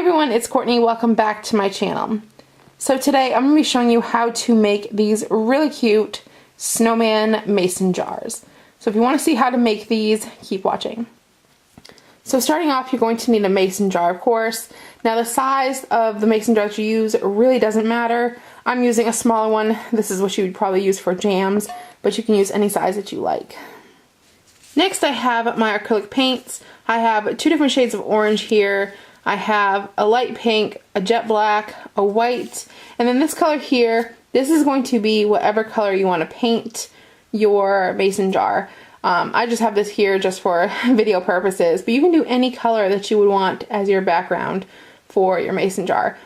Hi everyone, it's Courtney. Welcome back to my channel. So today I'm going to be showing you how to make these really cute snowman mason jars. So if you want to see how to make these, keep watching. So starting off, you're going to need a mason jar, of course. Now the size of the mason jar that you use really doesn't matter. I'm using a smaller one. This is what you would probably use for jams, but you can use any size that you like. Next I have my acrylic paints. I have two different shades of orange here. I have a light pink, a jet black, a white, and then this color here, this is going to be whatever color you want to paint your mason jar. I just have this here just for video purposes, but you can do any color that you would want as your background for your mason jar.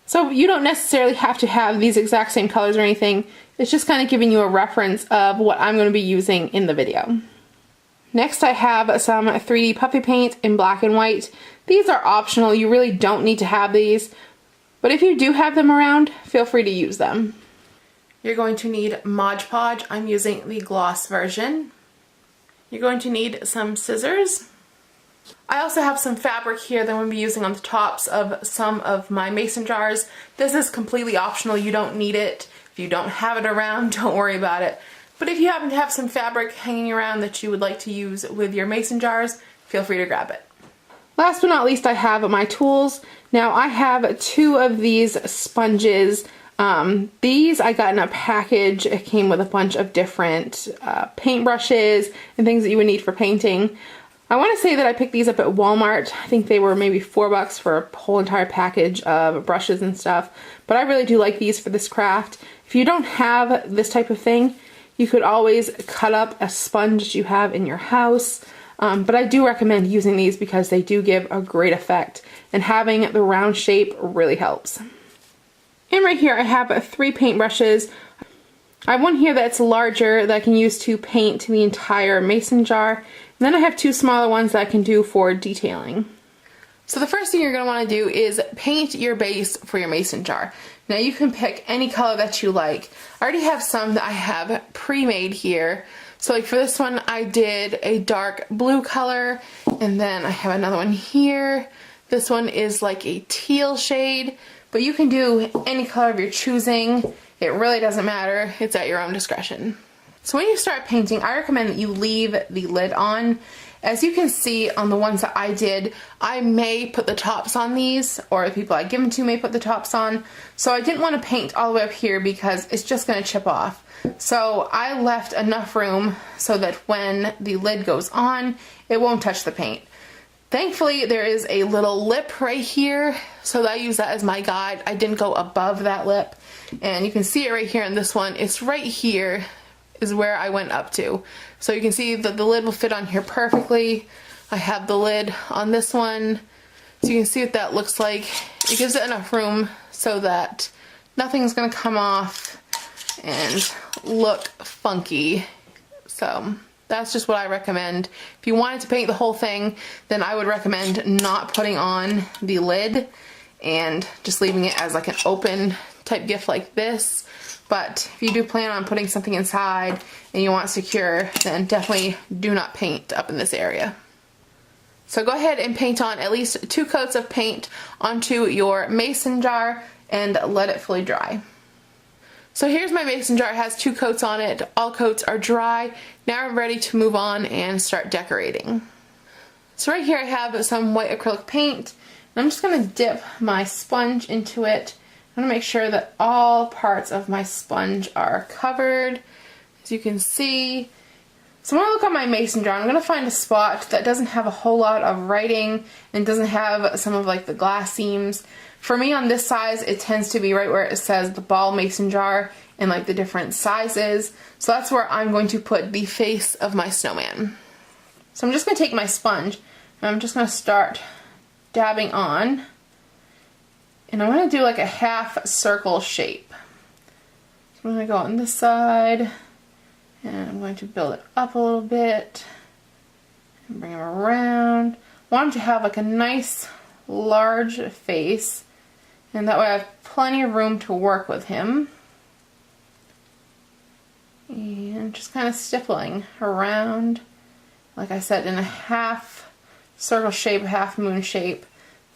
So you don't necessarily have to have these exact same colors or anything. It's just kind of giving you a reference of what I'm going to be using in the video. Next I have some 3D puffy paint in black and white. These are optional, you really don't need to have these, but if you do have them around, feel free to use them. You're going to need Mod Podge. I'm using the gloss version. You're going to need some scissors. I also have some fabric here that I'm going to be using on the tops of some of my mason jars. This is completely optional, you don't need it. If you don't have it around, don't worry about it. But if you happen to have some fabric hanging around that you would like to use with your mason jars, feel free to grab it. Last but not least, I have my tools. Now I have two of these sponges. These I got in a package. It came with a bunch of different paint brushes and things that you would need for painting. I want to say that I picked these up at Walmart. I think they were maybe $4 for a whole entire package of brushes and stuff. But I really do like these for this craft. If you don't have this type of thing, you could always cut up a sponge that you have in your house. But I do recommend using these because they do give a great effect, and having the round shape really helps. And right here I have 3 paint brushes. I have one here that's larger that I can use to paint the entire mason jar, and then I have 2 smaller ones that I can do for detailing. So the first thing you're going to want to do is paint your base for your mason jar. Now you can pick any color that you like. I already have some that I have pre-made here. So like for this one I did a dark blue color, and then I have another one here. This one is like a teal shade, but you can do any color of your choosing. It really doesn't matter. It's at your own discretion. So when you start painting, I recommend that you leave the lid on. As you can see on the ones that I did, I may put the tops on these, or the people I give them to may put the tops on. So I didn't want to paint all the way up here because it's just going to chip off. So I left enough room so that when the lid goes on, it won't touch the paint. Thankfully, there is a little lip right here, so I use that as my guide. I didn't go above that lip, and you can see it right here in this one. It's right here is where I went up to. So you can see that the lid will fit on here perfectly. I have the lid on this one, so you can see what that looks like. It gives it enough room so that nothing's gonna come off and look funky. So that's just what I recommend. If you wanted to paint the whole thing, then I would recommend not putting on the lid and just leaving it as like an open type gift like this. But if you do plan on putting something inside and you want it secure, then definitely do not paint up in this area. So go ahead and paint on at least 2 coats of paint onto your mason jar and let it fully dry. So here's my mason jar. It has 2 coats on it. All coats are dry. Now I'm ready to move on and start decorating. So right here I have some white acrylic paint. And I'm just going to dip my sponge into it. I'm going to make sure that all parts of my sponge are covered, as you can see. So when I look on my mason jar, I'm going to find a spot that doesn't have a whole lot of writing and doesn't have some of like the glass seams. For me on this size, it tends to be right where it says the ball mason jar and like the different sizes. So that's where I'm going to put the face of my snowman. So I'm just going to take my sponge and I'm just going to start dabbing on. And I'm going to do like a half circle shape. So I'm going to go on this side, and I'm going to build it up a little bit, and bring him around. I want him to have like a nice large face, and that way I have plenty of room to work with him. And just kind of stippling around, like I said, in a half circle shape, half moon shape,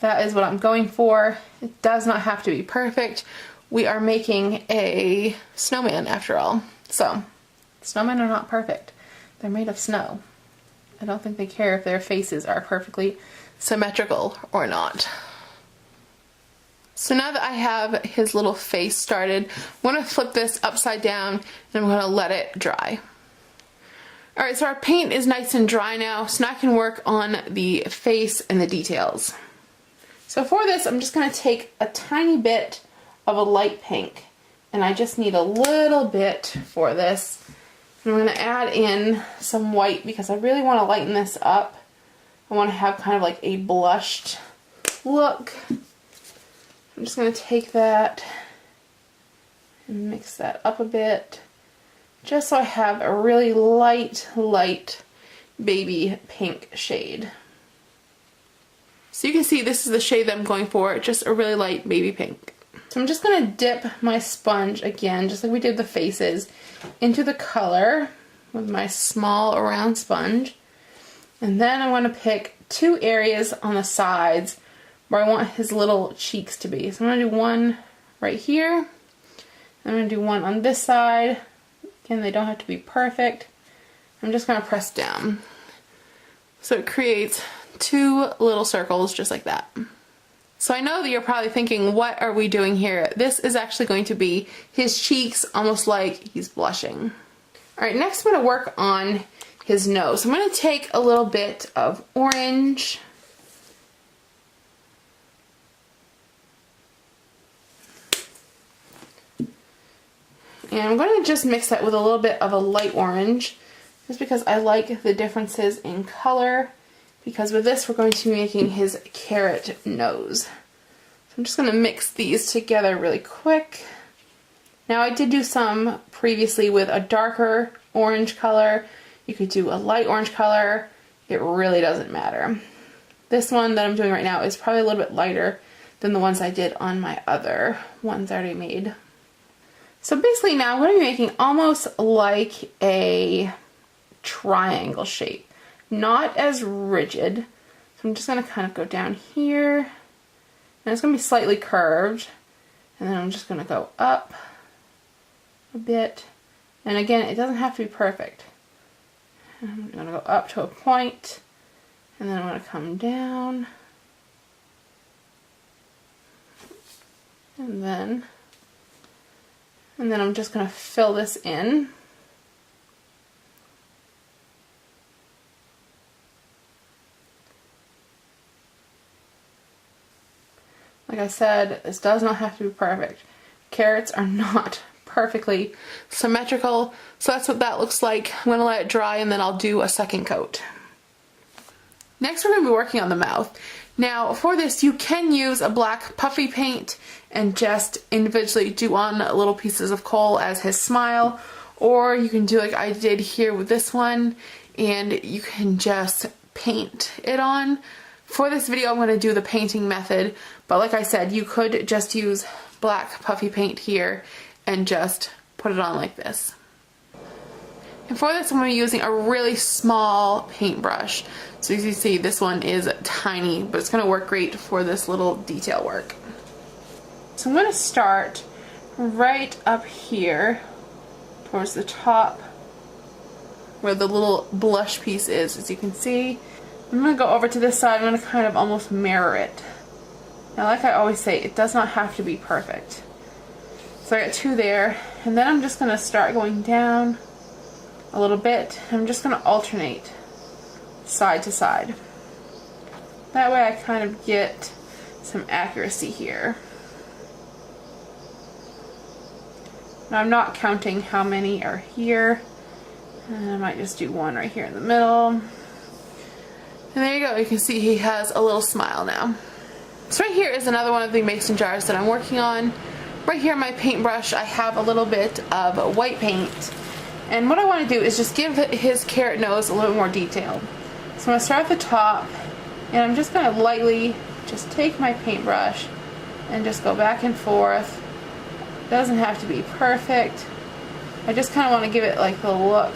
That is what I'm going for. It does not have to be perfect. We are making a snowman after all. So, snowmen are not perfect. They're made of snow. I don't think they care if their faces are perfectly symmetrical or not. So now that I have his little face started, I'm going to flip this upside down and I'm going to let it dry. Alright, so our paint is nice and dry now, so now I can work on the face and the details. So for this, I'm just going to take a tiny bit of a light pink, and I just need a little bit for this. And I'm going to add in some white because I really want to lighten this up. I want to have kind of like a blushed look. I'm just going to take that and mix that up a bit, just so I have a really light baby pink shade. So you can see this is the shade that I'm going for, just a really light baby pink. So I'm just going to dip my sponge again, just like we did the faces, into the color with my small round sponge. And then I want to pick two areas on the sides where I want his little cheeks to be. So I'm going to do one right here. I'm going to do one on this side. Again, they don't have to be perfect. I'm just going to press down. So it creates two little circles just like that. So I know that you're probably thinking, what are we doing here? This is actually going to be his cheeks, almost like he's blushing. Alright, next I'm going to work on his nose. I'm going to take a little bit of orange. And I'm going to just mix that with a little bit of a light orange, just because I like the differences in color, because with this we're going to be making his carrot nose. So I'm just going to mix these together really quick. Now I did do some previously with a darker orange color. You could do a light orange color. It really doesn't matter. This one that I'm doing right now is probably a little bit lighter than the ones I did on my other ones I already made. So basically now I'm going to be making almost like a triangle shape. Not as rigid. So I'm just going to kind of go down here. And it's going to be slightly curved. And then I'm just going to go up a bit. And again, it doesn't have to be perfect. I'm going to go up to a point. And then I'm going to come down. And then I'm just going to fill this in. Like I said, this does not have to be perfect. Carrots are not perfectly symmetrical, so that's what that looks like. I'm going to let it dry and then I'll do a second coat. Next we're going to be working on the mouth. Now for this you can use a black puffy paint and just individually do on little pieces of coal as his smile, or you can do like I did here with this one and you can just paint it on. For this video I'm going to do the painting method, but like I said, you could just use black puffy paint here and just put it on like this. And for this I'm going to be using a really small paintbrush. So as you see, this one is tiny, but it's going to work great for this little detail work. So I'm going to start right up here towards the top where the little blush piece is, as you can see. I'm going to go over to this side. I'm going to kind of almost mirror it. Now like I always say, it does not have to be perfect. So I got two there, and then I'm just going to start going down a little bit. I'm just going to alternate side to side. That way I kind of get some accuracy here. Now I'm not counting how many are here. And I might just do one right here in the middle. And there you go, you can see he has a little smile now. So right here is another one of the mason jars that I'm working on. Right here on my paintbrush I have a little bit of white paint. And what I want to do is just give his carrot nose a little more detail. So I'm going to start at the top, and I'm just going to lightly just take my paintbrush and just go back and forth. It doesn't have to be perfect. I just kind of want to give it like the look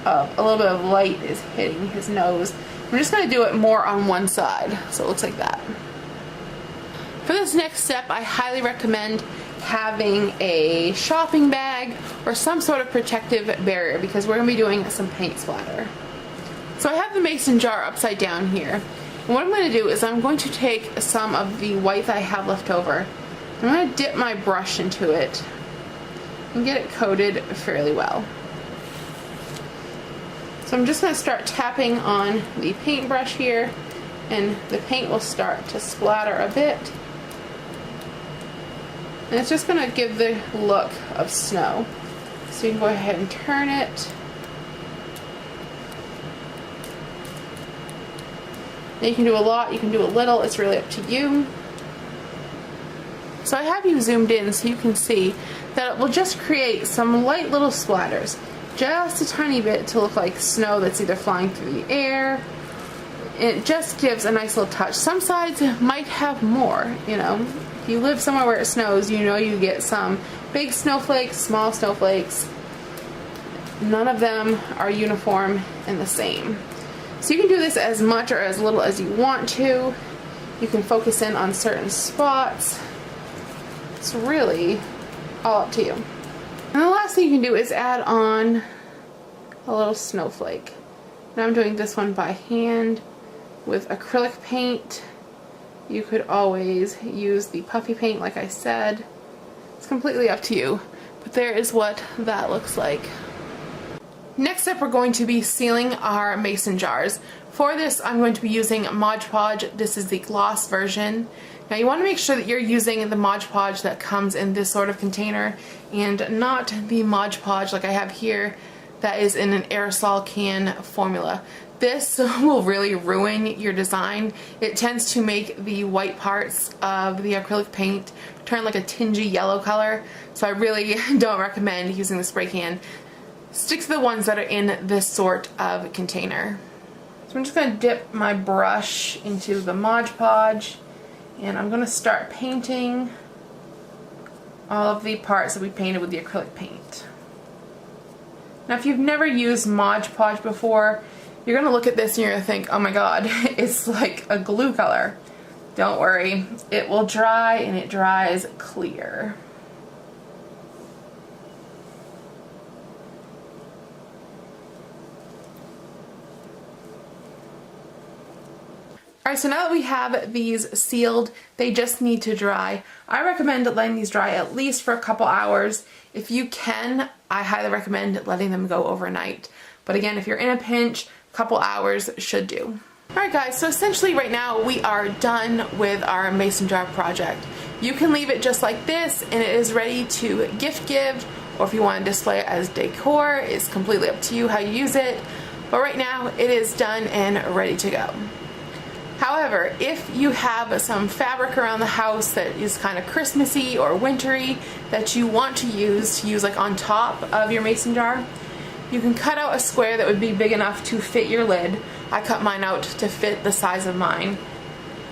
of a little bit of light is hitting his nose. I'm just going to do it more on one side, so it looks like that. For this next step, I highly recommend having a shopping bag or some sort of protective barrier because we're going to be doing some paint splatter. So I have the mason jar upside down here. And what I'm going to do is I'm going to take some of the white that I have left over. I'm going to dip my brush into it and get it coated fairly well. So I'm just going to start tapping on the paintbrush here, and the paint will start to splatter a bit. And it's just going to give the look of snow. So you can go ahead and turn it. And you can do a lot, you can do a little, it's really up to you. So I have you zoomed in so you can see that it will just create some light little splatters. Just a tiny bit to look like snow that's either flying through the air. It just gives a nice little touch. Some sides might have more, you know. If you live somewhere where it snows, you know you get some big snowflakes, small snowflakes. None of them are uniform and the same. So you can do this as much or as little as you want to. You can focus in on certain spots. It's really all up to you. And the last thing you can do is add on a little snowflake. Now I'm doing this one by hand with acrylic paint. You could always use the puffy paint like I said. It's completely up to you. But there is what that looks like. Next up, we're going to be sealing our mason jars. For this, I'm going to be using Mod Podge. This is the gloss version. Now you want to make sure that you're using the Mod Podge that comes in this sort of container and not the Mod Podge like I have here that is in an aerosol can formula. This will really ruin your design. It tends to make the white parts of the acrylic paint turn like a tingy yellow color, so I really don't recommend using the spray can. Stick to the ones that are in this sort of container. So I'm just going to dip my brush into the Mod Podge and I'm going to start painting all of the parts that we painted with the acrylic paint. Now if you've never used Mod Podge before, you're going to look at this and you're going to think, oh my god, it's like a glue color. Don't worry, it will dry and it dries clear. Alright, so now that we have these sealed, they just need to dry. I recommend letting these dry at least for a couple hours. If you can, I highly recommend letting them go overnight. But again, if you're in a pinch, a couple hours should do. Alright guys, so essentially right now we are done with our mason jar project. You can leave it just like this and it is ready to gift give, or if you want to display it as decor, it's completely up to you how you use it. But right now it is done and ready to go. However, if you have some fabric around the house that is kind of Christmassy or wintry that you want to use like on top of your mason jar, you can cut out a square that would be big enough to fit your lid. I cut mine out to fit the size of mine.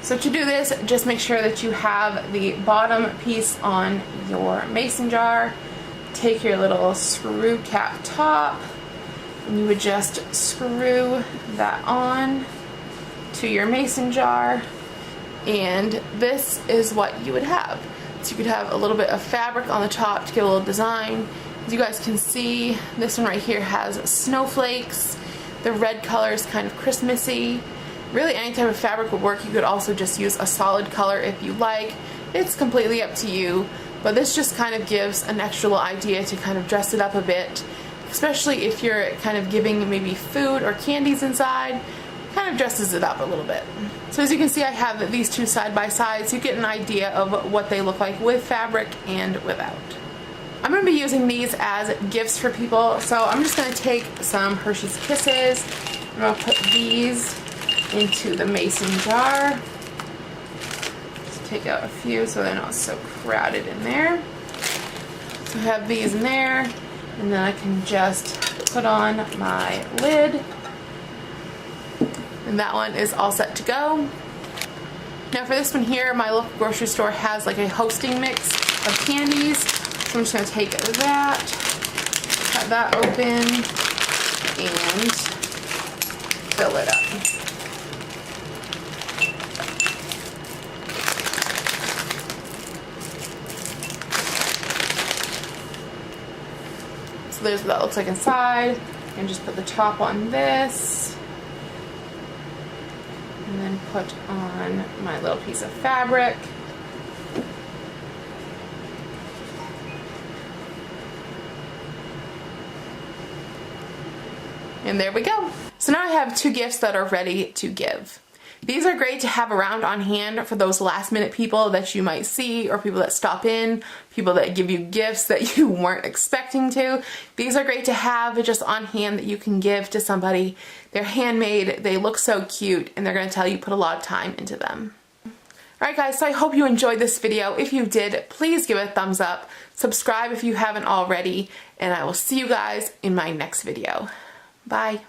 So to do this, just make sure that you have the bottom piece on your mason jar. Take your little screw cap top and you would just screw that on to your mason jar, and this is what you would have. So you could have a little bit of fabric on the top to give a little design. As you guys can see, this one right here has snowflakes. The red color is kind of Christmassy. Really any type of fabric would work. You could also just use a solid color if you like. It's completely up to you, but this just kind of gives an extra little idea to kind of dress it up a bit, especially if you're kind of giving maybe food or candies inside. Kind of dresses it up a little bit. So as you can see, I have these two side by side so you get an idea of what they look like with fabric and without. I'm going to be using these as gifts for people, so I'm just going to take some Hershey's Kisses and I'll put these into the mason jar. Just take out a few so they're not so crowded in there. So I have these in there, and then I can just put on my lid. And that one is all set to go. Now for this one here, my local grocery store has like a hosting mix of candies. So I'm just going to take that, cut that open, and fill it up. So there's what that looks like inside. And just put the top on this. And then put on my little piece of fabric. And there we go. So now I have 2 gifts that are ready to give. These are great to have around on hand for those last minute people that you might see, or people that stop in, people that give you gifts that you weren't expecting to. These are great to have just on hand that you can give to somebody. They're handmade, they look so cute, and they're going to tell you put a lot of time into them. Alright guys, so I hope you enjoyed this video. If you did, please give it a thumbs up, subscribe if you haven't already, and I will see you guys in my next video. Bye.